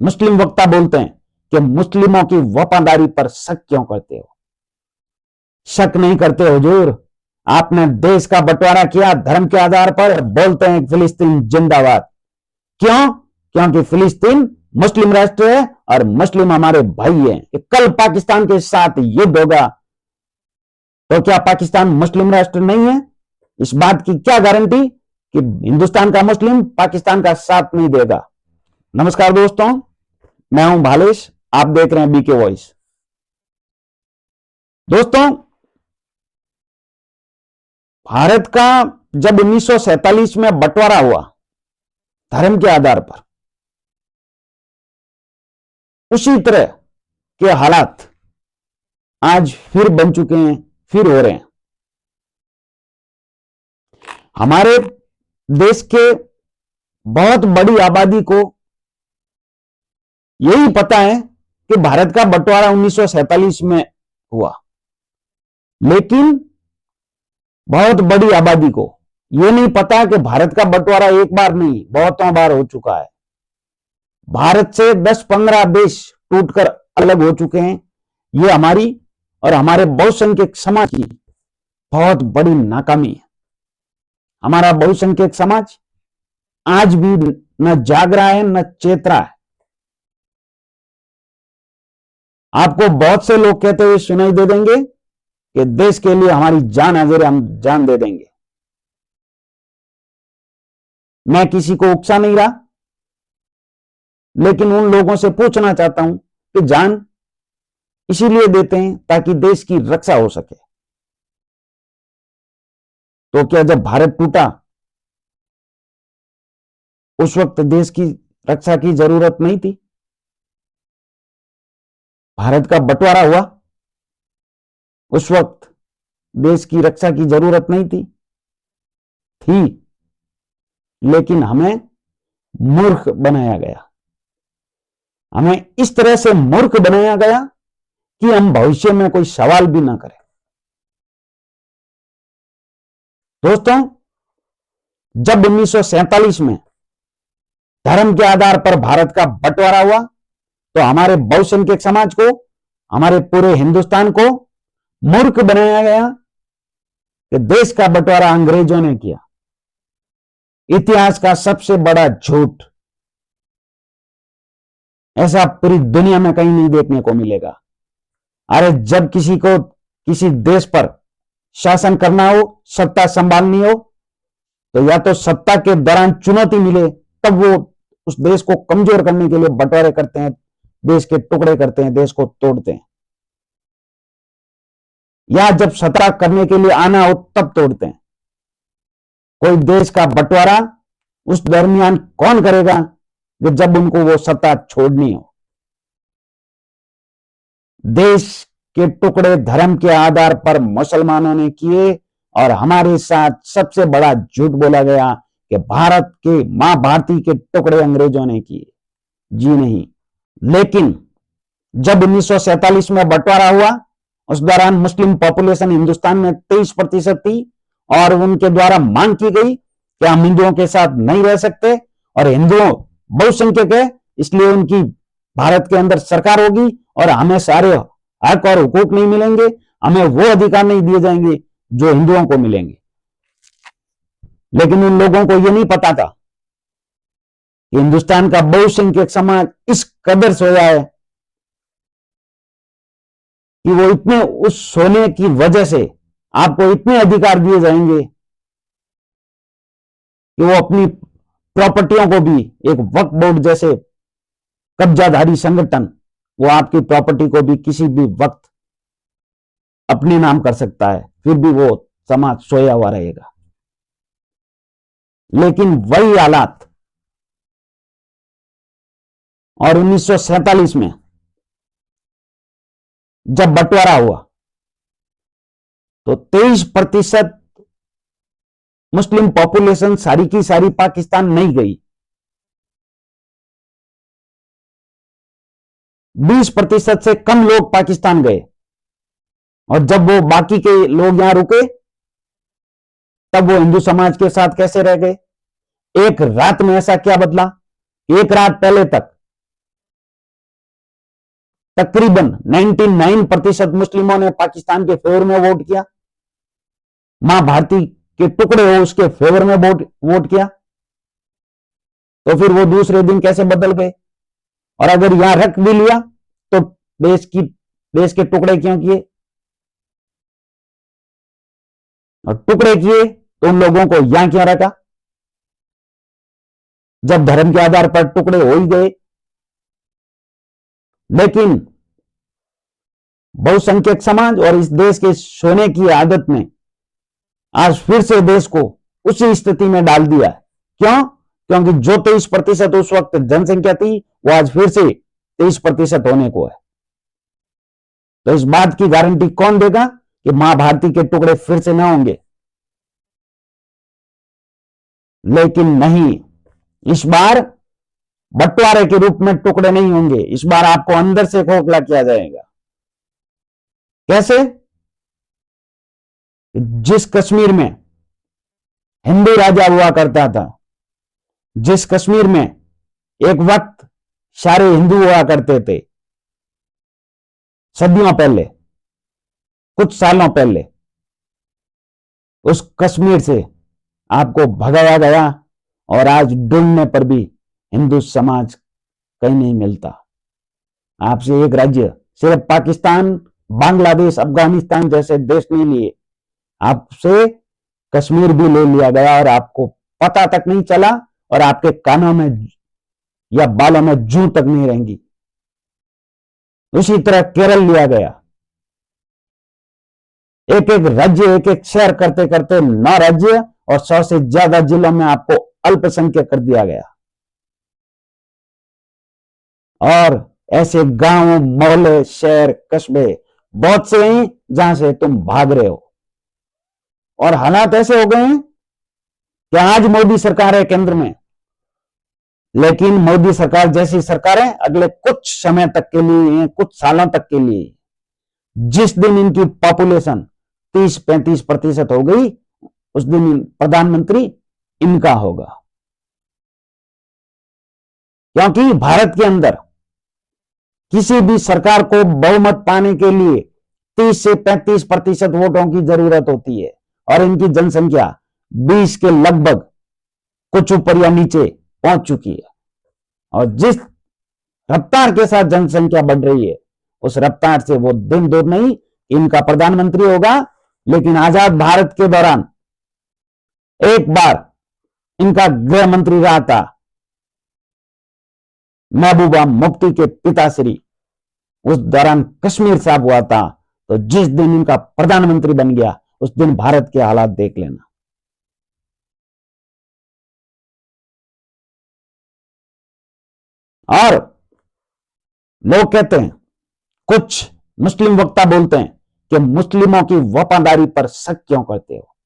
मुस्लिम वक्ता बोलते हैं कि मुस्लिमों की वफादारी पर शक क्यों करते हो? शक नहीं करते हुजूर। आपने देश का बंटवारा किया धर्म के आधार पर, बोलते हैं फिलिस्तीन जिंदाबाद। क्यों? क्योंकि फिलिस्तीन मुस्लिम राष्ट्र है और मुस्लिम हमारे भाई हैं। कल पाकिस्तान के साथ युद्ध होगा तो क्या पाकिस्तान मुस्लिम राष्ट्र नहीं है? इस बात की क्या गारंटी कि हिंदुस्तान का मुस्लिम पाकिस्तान का साथ नहीं देगा? नमस्कार दोस्तों, मैं हूं भालेश, आप देख रहे हैं बीके वॉइस। दोस्तों, भारत का जब 1947 में बंटवारा हुआ धर्म के आधार पर, उसी तरह के हालात आज फिर बन चुके हैं, फिर हो रहे हैं। हमारे देश के बहुत बड़ी आबादी को यही पता है कि भारत का बंटवारा 1947 में हुआ, लेकिन बहुत बड़ी आबादी को यह नहीं पता कि भारत का बंटवारा एक बार नहीं, बहुतों बार हो चुका है। भारत से 10-15 देश टूटकर अलग हो चुके हैं। यह हमारी और हमारे बहुसंख्यक समाज की बहुत बड़ी नाकामी है। हमारा बहुसंख्यक समाज आज भी न जाग रहा है, न चेत रहा है। आपको बहुत से लोग कहते हुए सुनाई दे देंगे कि देश के लिए हमारी जान हाजिर है, हम जान दे देंगे। मैं किसी को उकसा नहीं रहा, लेकिन उन लोगों से पूछना चाहता हूं कि जान इसीलिए देते हैं ताकि देश की रक्षा हो सके। तो क्या जब भारत टूटा उस वक्त देश की रक्षा की जरूरत नहीं थी? भारत का बंटवारा हुआ उस वक्त देश की रक्षा की जरूरत नहीं थी? थी, लेकिन हमें मूर्ख बनाया गया। हमें इस तरह से मूर्ख बनाया गया कि हम भविष्य में कोई सवाल भी ना करें। दोस्तों, जब 1947 में धर्म के आधार पर भारत का बंटवारा हुआ तो हमारे बहुसंख्यक समाज को, हमारे पूरे हिंदुस्तान को मूर्ख बनाया गया कि देश का बंटवारा अंग्रेजों ने किया। इतिहास का सबसे बड़ा झूठ। ऐसा पूरी दुनिया में कहीं नहीं देखने को मिलेगा। अरे जब किसी को किसी देश पर शासन करना हो, सत्ता संभालनी हो, तो या तो सत्ता के दौरान चुनौती मिले तब वो उस देश को कमजोर करने के लिए बंटवारे करते हैं, देश के टुकड़े करते हैं, देश को तोड़ते हैं, या जब सत्ता करने के लिए आना हो तब तोड़ते हैं। कोई देश का बंटवारा उस दरमियान कौन करेगा कि जब उनको वो सत्ता छोड़नी हो? देश के टुकड़े धर्म के आधार पर मुसलमानों ने किए और हमारे साथ सबसे बड़ा झूठ बोला गया कि भारत के मां भारती के टुकड़े अंग्रेजों ने किए। जी नहीं। लेकिन जब 1947 में बंटवारा हुआ उस दौरान मुस्लिम पॉपुलेशन हिंदुस्तान में 23% थी और उनके द्वारा मांग की गई कि हम हिंदुओं के साथ नहीं रह सकते और हिंदुओं बहुसंख्यक है इसलिए उनकी भारत के अंदर सरकार होगी और हमें सारे हक और हुकूक नहीं मिलेंगे, हमें वो अधिकार नहीं दिए जाएंगे जो हिंदुओं को मिलेंगे। लेकिन उन लोगों को यह नहीं पता था कि हिंदुस्तान का बहुसंख्यक समाज इस कदर सोया है कि वो इतने उस सोने की वजह से आपको इतने अधिकार दिए जाएंगे कि वो अपनी प्रॉपर्टियों को भी, एक वक्फ बोर्ड जैसे कब्जाधारी संगठन, वो आपकी प्रॉपर्टी को भी किसी भी वक्त अपने नाम कर सकता है, फिर भी वो समाज सोया हुआ रहेगा। लेकिन वही हालात और 1947 में जब बंटवारा हुआ तो 23% मुस्लिम पॉपुलेशन सारी की सारी पाकिस्तान नहीं गई। 20% से कम लोग पाकिस्तान गए और जब वो बाकी के लोग यहां रुके तब वो हिंदू समाज के साथ कैसे रह गए? एक रात में ऐसा क्या बदला? एक रात पहले तक तकरीबन 99% मुस्लिमों ने पाकिस्तान के फेवर में वोट किया, मां भारती के टुकड़े हो उसके फेवर में वोट किया, तो फिर वो दूसरे दिन कैसे बदल गए? और अगर यहां रख भी लिया तो देश के टुकड़े क्यों किए? और टुकड़े किए तो उन लोगों को यहां क्यों रखा जब धर्म के आधार पर टुकड़े हो ही गए? लेकिन बहुसंख्यक समाज और इस देश के सोने की आदत ने आज फिर से देश को उसी स्थिति में डाल दिया। क्यों? क्योंकि जो 23% उस वक्त जनसंख्या थी वो आज फिर से 23% होने को है। तो इस बात की गारंटी कौन देगा कि मां भारती के टुकड़े फिर से ना होंगे? लेकिन नहीं, इस बार बंटवारे के रूप में टुकड़े नहीं होंगे, इस बार आपको अंदर से खोखला किया जाएगा। कैसे? जिस कश्मीर में हिंदू राजा हुआ करता था, जिस कश्मीर में एक वक्त सारे हिंदू हुआ करते थे, सदियों पहले, कुछ सालों पहले, उस कश्मीर से आपको भगाया गया और आज ढूंढने पर भी हिंदू समाज कहीं नहीं मिलता। आपसे एक राज्य, सिर्फ पाकिस्तान, बांग्लादेश, अफगानिस्तान जैसे देश नहीं लिए, आपसे कश्मीर भी ले लिया गया और आपको पता तक नहीं चला और आपके कानों में या बालों में जू तक नहीं रहेंगी। उसी तरह केरल लिया गया, एक एक राज्य, एक एक शहर करते करते 9 राज्य और 100 से ज्यादा जिलों में आपको अल्पसंख्यक कर दिया गया। और ऐसे गांव, मोहल्ले, शहर, कस्बे बहुत से हैं जहां से तुम भाग रहे हो। और हालात ऐसे हो गए हैं कि आज मोदी सरकार है केंद्र में, लेकिन मोदी सरकार जैसी सरकारें अगले कुछ समय तक के लिए, कुछ सालों तक के लिए, जिस दिन इनकी पॉपुलेशन 30-35% हो गई, उस दिन प्रधानमंत्री इनका होगा। क्योंकि भारत के अंदर किसी भी सरकार को बहुमत पाने के लिए 30 से 35% वोटों की जरूरत होती है और इनकी जनसंख्या 20 के लगभग कुछ ऊपर या नीचे पहुंच चुकी है। और जिस रफ्तार के साथ जनसंख्या बढ़ रही है, उस रफ्तार से वो दिन दूर नहीं इनका प्रधानमंत्री होगा। लेकिन आजाद भारत के दौरान एक बार इनका गृह मंत्री रहा था महबूबा मुफ्ती के पिताश्री, उस दौरान कश्मीर साहब हुआ था। तो जिस दिन इनका प्रधानमंत्री बन गया, उस दिन भारत के हालात देख लेना। और लोग कहते हैं, कुछ मुस्लिम वक्ता बोलते हैं कि मुस्लिमों की वफादारी पर शक क्यों करते हो?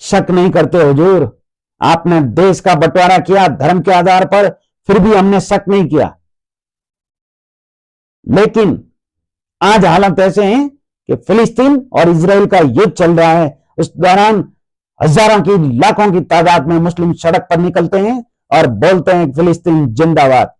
शक नहीं करते हुजूर, आपने देश का बंटवारा किया धर्म के आधार पर, फिर भी हमने शक नहीं किया। लेकिन आज हालात ऐसे हैं कि फिलिस्तीन और इजराइल का युद्ध चल रहा है, उस दौरान हजारों की, लाखों की तादाद में मुस्लिम सड़क पर निकलते हैं और बोलते हैं फिलिस्तीन जिंदाबाद।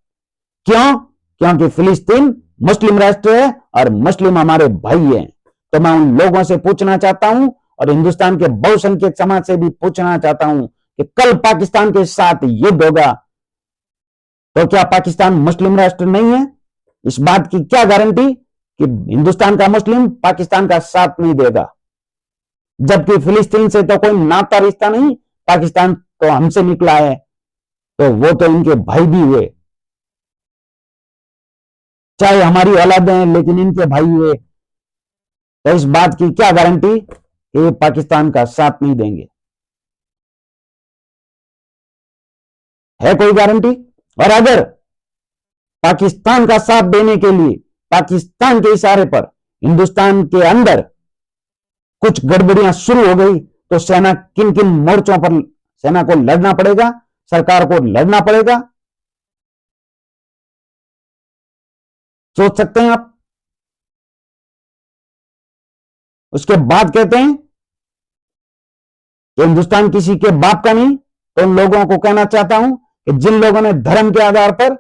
क्यों? क्योंकि फिलिस्तीन मुस्लिम राष्ट्र है और मुस्लिम हमारे भाई हैं। तो मैं उन लोगों से पूछना चाहता हूं और हिंदुस्तान के बहुसंख्यक समाज से भी पूछना चाहता हूं कि कल पाकिस्तान के साथ युद्ध होगा तो क्या पाकिस्तान मुस्लिम राष्ट्र नहीं है? इस बात की क्या गारंटी कि हिंदुस्तान का मुस्लिम पाकिस्तान का साथ नहीं देगा? जबकि फिलिस्तीन से तो कोई नाता रिश्ता नहीं, पाकिस्तान तो हमसे निकला है, तो वो तो इनके भाई भी हुए, चाहे हमारी औलादें हैं लेकिन इनके भाई हुए। तो इस बात की क्या गारंटी कि ये पाकिस्तान का साथ नहीं देंगे? है कोई गारंटी? और अगर पाकिस्तान का साथ देने के लिए पाकिस्तान के इशारे पर हिंदुस्तान के अंदर कुछ गड़बड़ियां शुरू हो गई तो सेना किन किन मोर्चों पर सेना को लड़ना पड़ेगा, सरकार को लड़ना पड़ेगा, सोच सकते हैं आप? उसके बाद कहते हैं कि हिंदुस्तान किसी के बाप का नहीं। तो उन लोगों को कहना चाहता हूं कि जिन लोगों ने धर्म के आधार पर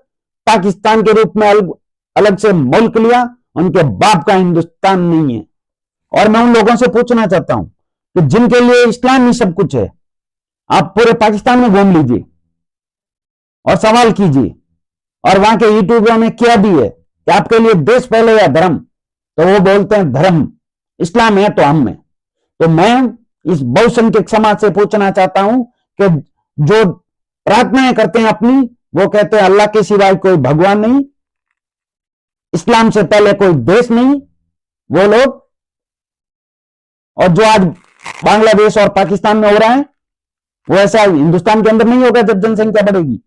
पाकिस्तान के रूप में अलग से मुल्क लिया, उनके बाप का हिंदुस्तान नहीं है। और मैं उन लोगों से पूछना चाहता हूं कि जिनके लिए इस्लाम ही सब कुछ है, आप पूरे पाकिस्तान में घूम लीजिए और सवाल कीजिए, और वहां के यूट्यूबरों ने किया भी है कि आपके लिए देश पहले या धर्म, तो वो बोलते हैं धर्म, इस्लाम है तो हम में। तो मैं इस बहुसंख्यक समाज से पूछना चाहता हूं कि जो प्रार्थनाएं करते हैं अपनी, वो कहते हैं अल्लाह के सिवाय कोई भगवान नहीं, इस्लाम से पहले कोई देश नहीं, वो लोग, और जो आज बांग्लादेश और पाकिस्तान में हो रहा है वो ऐसा हिंदुस्तान के अंदर नहीं होगा जब जनसंख्या बढ़ेगी।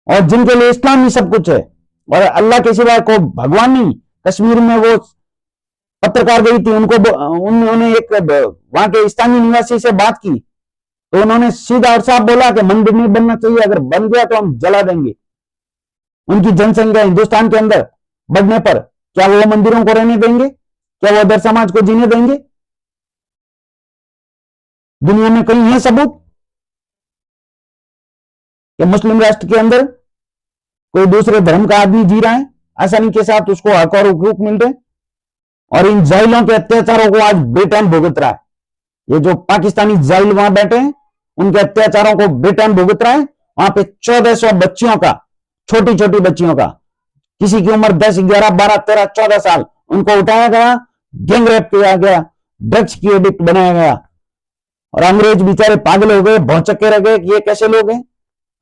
और जिनके लिए इस्लाम ही सब कुछ है और अल्लाह के सिवाय कोई भगवान नहीं। कश्मीर में वो पत्रकार गई थी, उन्होंने एक वहां के स्थानीय निवासी से बात की, तो उन्होंने सीधा और साफ बोला कि मंदिर नहीं बनना चाहिए, अगर बन गया तो हम जला देंगे। उनकी जनसंख्या हिंदुस्तान के अंदर बढ़ने पर क्या वो मंदिरों को रहने देंगे? क्या वो अदर समाज को जीने देंगे? दुनिया में कहीं है सबूत कि मुस्लिम राष्ट्र के अंदर कोई दूसरे धर्म का आदमी जी रहा है आसानी के साथ, उसको हक और हुकूक मिल रहे? और इन जाहिलों के अत्याचारों को आज बेटैन भुगत रहा है। ये जो पाकिस्तानी जाहिल वहां बैठे हैं, उनके अत्याचारों को बेटैन भुगत रहा है। वहां पे 1400 बच्चियों का, छोटी छोटी बच्चियों का, किसी की उम्र 10, 11, 12, 13, 14 साल, उनको उठाया गया, गैंग रेप किया गया, ड्रग्स की एडिक्ट बनाया गया, और अंग्रेज बेचारे पागल हो गए, भौचक्के रह गए कि ये कैसे लोग हैं।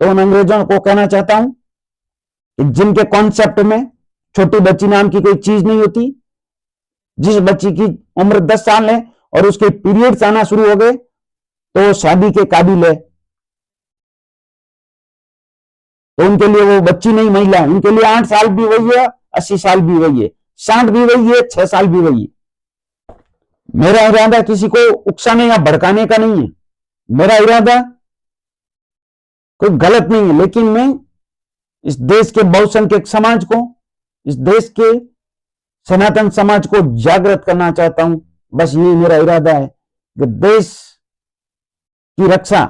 तो उन अंग्रेजों को कहना चाहता हूं कि जिनके कॉन्सेप्ट में छोटी बच्ची नाम की कोई चीज नहीं होती, जिस बच्ची की उम्र 10 साल है और उसके पीरियड्स आना शुरू हो गए तो वो शादी के काबिल है, तो उनके लिए वो बच्ची नहीं महिला है। उनके लिए 8 साल भी वही है, 80 साल भी वही है, 60 भी वही है, 6 साल भी वही है। मेरा इरादा किसी को उकसाने या भड़काने का नहीं है, मेरा इरादा कोई गलत नहीं है, लेकिन मैं इस देश के बहुसंख्यक समाज को, इस देश के सनातन समाज को जागृत करना चाहता हूं। बस यही मेरा इरादा है कि देश की रक्षा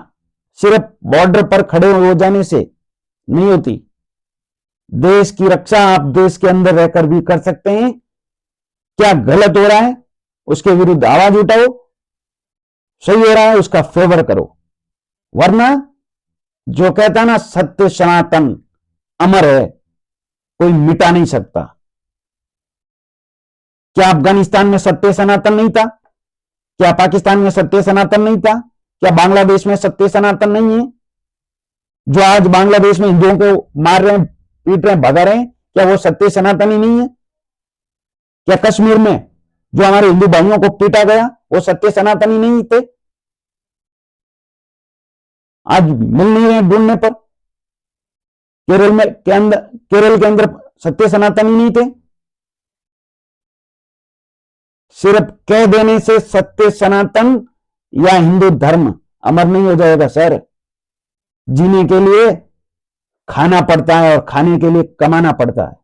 सिर्फ बॉर्डर पर खड़े हो जाने से नहीं होती। देश की रक्षा आप देश के अंदर रहकर भी कर सकते हैं। क्या गलत हो रहा है उसके विरुद्ध आवाज उठाओ, सही हो रहा है उसका फेवर करो, वरना जो कहता ना सत्य सनातन अमर है, कोई मिटा नहीं सकता। क्या अफगानिस्तान में सत्य सनातन नहीं था? क्या पाकिस्तान में सत्य सनातन नहीं था? क्या बांग्लादेश में सत्य सनातन नहीं है? जो आज बांग्लादेश में हिंदुओं को मार रहे हैं, पीट रहे हैं, भगा रहे हैं, क्या वो सत्य सनातन ही नहीं है? क्या कश्मीर में जो हमारे हिंदू भाइयों को पीटा गया वो सत्य सनातन ही नहीं थे? आज मिल नहीं रहे ढूंढने पर। केरल के अंदर सत्य सनातन ही नहीं थे। सिर्फ कह देने से सत्य सनातन या हिंदू धर्म अमर नहीं हो जाएगा सर। जीने के लिए खाना पड़ता है और खाने के लिए कमाना पड़ता है।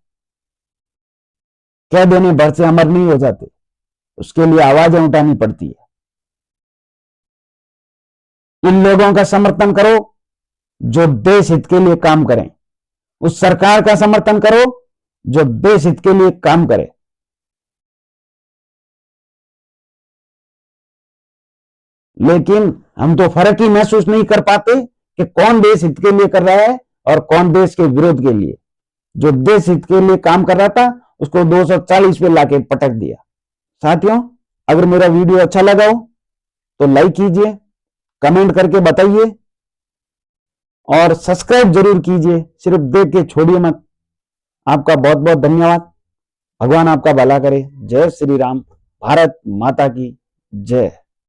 कह देने भर से अमर नहीं हो जाते, उसके लिए आवाजें उठानी पड़ती है। इन लोगों का समर्थन करो जो देश हित के लिए काम करें, उस सरकार का समर्थन करो जो देश हित के लिए काम करे। लेकिन हम तो फर्क ही महसूस नहीं कर पाते कि कौन देश हित के लिए कर रहा है और कौन देश के विरोध के लिए। जो देश हित के लिए काम कर रहा था उसको 240 पे लाके पटक दिया। साथियों, अगर मेरा वीडियो अच्छा लगा हो तो लाइक कीजिए, कमेंट करके बताइए और सब्सक्राइब जरूर कीजिए। सिर्फ देख के छोड़िए मत। आपका बहुत बहुत धन्यवाद। भगवान आपका भला करे। जय श्री राम। भारत माता की जय।